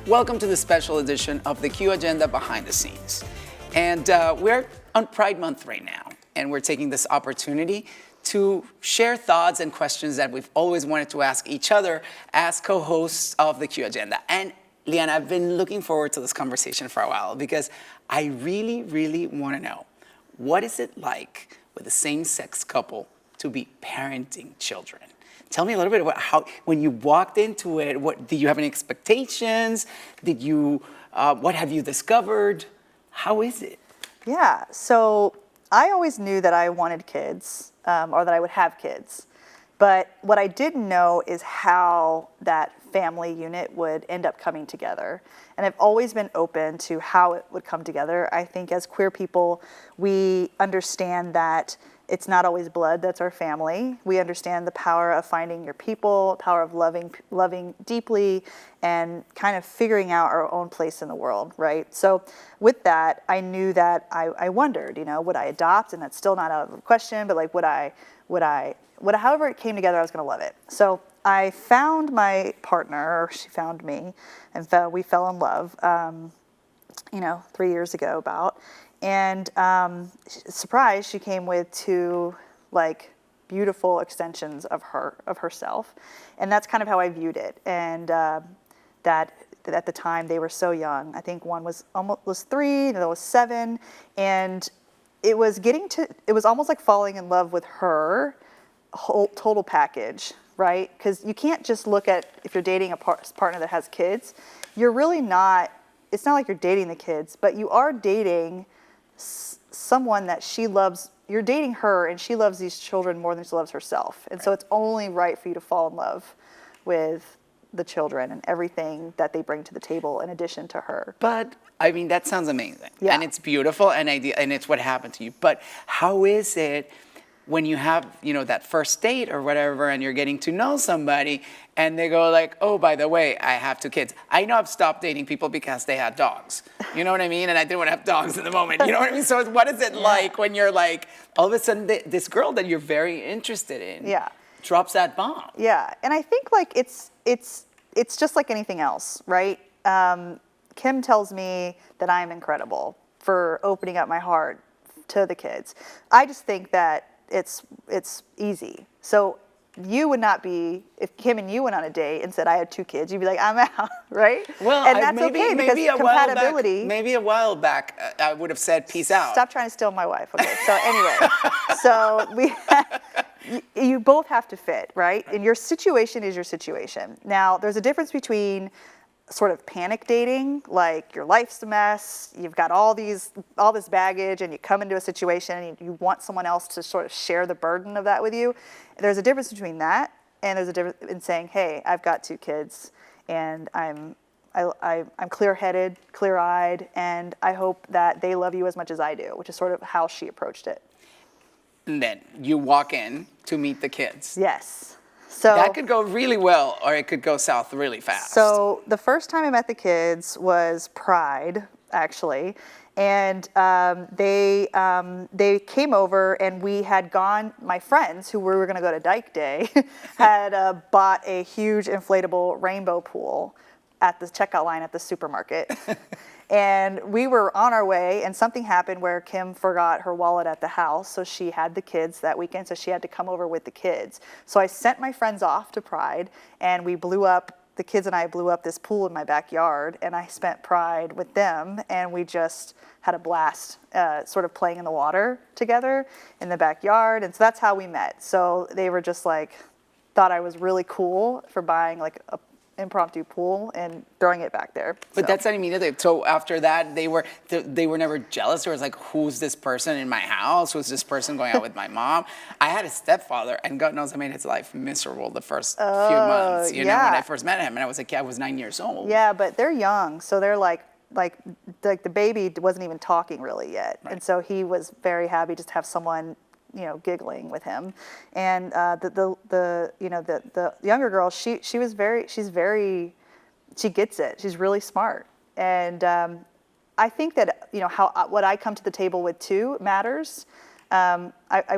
Welcome to the special edition of the Q Agenda Behind the Scenes. And we're on Pride Month right now, and we're taking this opportunity to share thoughts and questions that we've always wanted to ask each other as co-hosts of the Q Agenda. And Lianna, I've been looking forward to this conversation for a while because I really, really want to know, what is it like with a same-sex couple to be parenting children? Tell me a little bit about how, when you walked into it, what did you have any expectations? What have you discovered? How is it? Yeah, so I always knew that I wanted kids, or that I would have kids. But what I didn't know is how that family unit would end up coming together. And I've always been open to how it would come together. I think as queer people, we understand that it's not always blood that's our family. We understand the power of finding your people, power of loving deeply, and kind of figuring out our own place in the world, right? So with that, I knew that I wondered, would I adopt? And that's still not out of the question, but like, however it came together, I was gonna love it. So I found my partner, or she found me, and we fell in love, 3 years ago about. And surprise, she came with two beautiful extensions of herself, and that's kind of how I viewed it. And that at the time they were so young. I think one was 3, the other was 7, and it was almost like falling in love with her whole total package, right? Because you can't just look at, if you're dating a partner that has kids, you're really not. It's not like you're dating the kids, but you are dating someone that she loves. You're dating her, and she loves these children more than she loves herself. And so it's only right for you to fall in love with the children and everything that they bring to the table in addition to her. But I mean, that sounds amazing. Yeah. And it's beautiful and it's what happened to you. But how is it when you have, that first date or whatever, and you're getting to know somebody, and they go like, oh, by the way, I have 2 kids. I know I've stopped dating people because they had dogs. You know what I mean? And I didn't want to have dogs in the moment. You know what I mean? So what is it like when you're like, all of a sudden, this girl that you're very interested in drops that bomb? Yeah, and I think it's just like anything else, right? Kim tells me that I'm incredible for opening up my heart to the kids. I just think that it's easy. So you would not be, if Kim and you went on a date and said I had 2 kids, you'd be like, I'm out, right? Well, and that's okay, because compatibility. Maybe a while back, I would have said peace out. Stop trying to steal my wife. Okay, so anyway, you both have to fit, right? And your situation is your situation. Now, there's a difference between sort of panic dating, like your life's a mess, you've got all this baggage, and you come into a situation and you want someone else to sort of share the burden of that with you. There's a difference between that, and there's a difference in saying, hey, I've got 2 kids, and I'm clear-headed, clear-eyed, and I hope that they love you as much as I do, which is sort of how she approached it. And then you walk in to meet the kids. Yes. So that could go really well, or it could go south really fast. So the first time I met the kids was Pride, actually, and they came over, and we had gone. My friends, who we were going to go to Dyke Day, had bought a huge inflatable rainbow pool at the checkout line at the supermarket. And we were on our way, and something happened where Kim forgot her wallet at the house, so she had the kids that weekend, so she had to come over with the kids. So I sent my friends off to Pride, and the kids and I blew up this pool in my backyard, and I spent Pride with them, and we just had a blast sort of playing in the water together in the backyard, and so that's how we met. So they were just thought I was really cool for buying a impromptu pool and throwing it back there. But that's not immediately. So after that, they were never jealous. It was like, who's this person in my house? Who's this person going out with my mom? I had a stepfather, and God knows I made his life miserable the first few months. When I first met him, and I was like, I was 9 years old. Yeah, but they're young, so they're like the baby wasn't even talking really yet, right. And so he was very happy just to have someone giggling with him, and the younger girl, she gets it. She's really smart, and I think that what I come to the table with too matters. I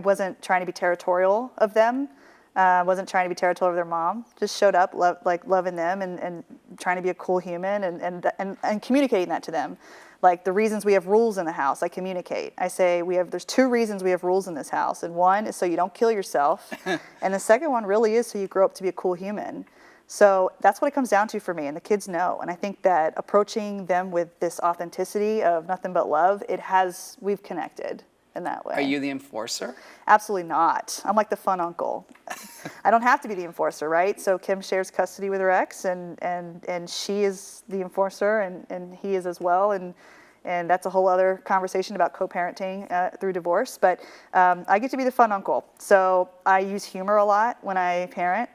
wasn't trying to be territorial of them. Wasn't trying to be territorial over their mom. Just showed up, loving them and trying to be a cool human and communicating that to them. Like the reasons we have rules in the house, I communicate. I say there's 2 reasons we have rules in this house, and one is so you don't kill yourself, and the second one really is so you grow up to be a cool human. So that's what it comes down to for me, and the kids know. And I think that approaching them with this authenticity of nothing but love, we've connected in that way. Are you the enforcer? Absolutely not. I'm like the fun uncle. I don't have to be the enforcer, right? So Kim shares custody with her ex, and she is the enforcer, and he is as well, and that's a whole other conversation about co-parenting through divorce. But I get to be the fun uncle. So I use humor a lot when I parent.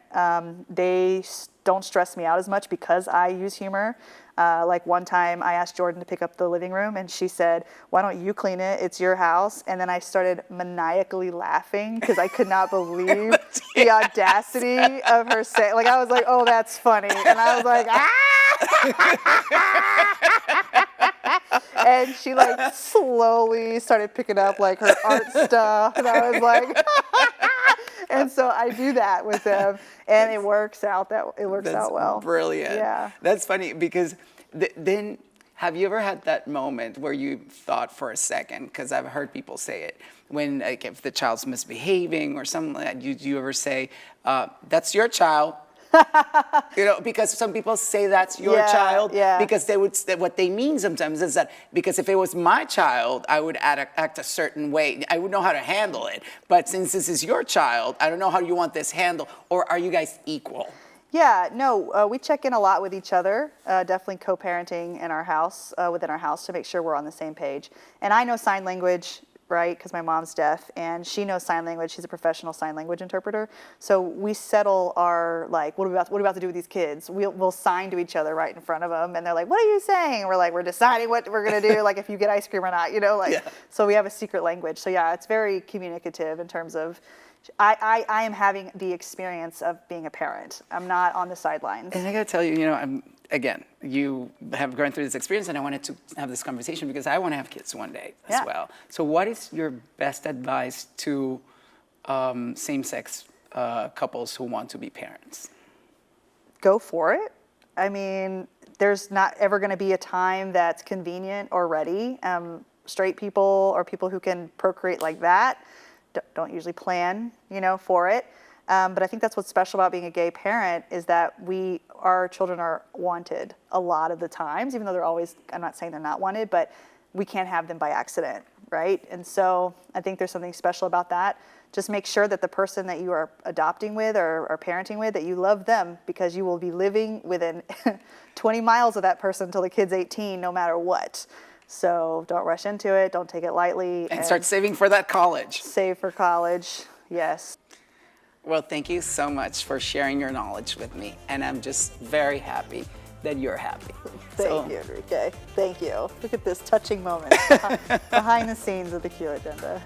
They don't stress me out as much because I use humor. Like one time I asked Jordan to pick up the living room, and she said, "Why don't you clean it? It's your house." And then I started maniacally laughing because I could not believe the audacity of her saying, like, I was like, "Oh, that's funny." And I was like, "Ah!" And she like slowly started picking up like her art stuff, and I was like, and so I do that with them, and it works out well. Brilliant. Yeah. That's funny because then have you ever had that moment where you thought for a second, because I've heard people say it, when like if the child's misbehaving or something like that, do you ever say, that's your child? Because some people say that's your child, because what they mean sometimes is that because if it was my child, I would act a certain way. I would know how to handle it. But since this is your child, I don't know how you want this handled. Or are you guys equal? Yeah, no, we check in a lot with each other, definitely co-parenting in our house, within our house to make sure we're on the same page. And I know sign language, right, because my mom's deaf, and she knows sign language. She's a professional sign language interpreter. So we settle our, like, what are we about to do with these kids? We'll sign to each other right in front of them, and they're like, "What are you saying?" And we're like, "We're deciding what we're going to do, like if you get ice cream or not," So we have a secret language. So yeah, it's very communicative in terms of, I am having the experience of being a parent. I'm not on the sidelines. And I got to tell you, you have gone through this experience, and I wanted to have this conversation because I want to have kids one day as well. So what is your best advice to same-sex couples who want to be parents? Go for it. I mean, there's not ever going to be a time that's convenient or ready. Straight people or people who can procreate like that don't usually plan, for it. But I think that's what's special about being a gay parent is that our children are wanted a lot of the times, even though I'm not saying they're not wanted, but we can't have them by accident, right? And so I think there's something special about that. Just make sure that the person that you are adopting with or parenting with, that you love them, because you will be living within 20 miles of that person until the kid's 18, no matter what. So don't rush into it. Don't take it lightly. And start saving for that college. Save for college, yes. Well, thank you so much for sharing your knowledge with me. And I'm just very happy that you're happy. Thank you, Enrique. Thank you. Look at this touching moment behind the scenes of the Q Agenda.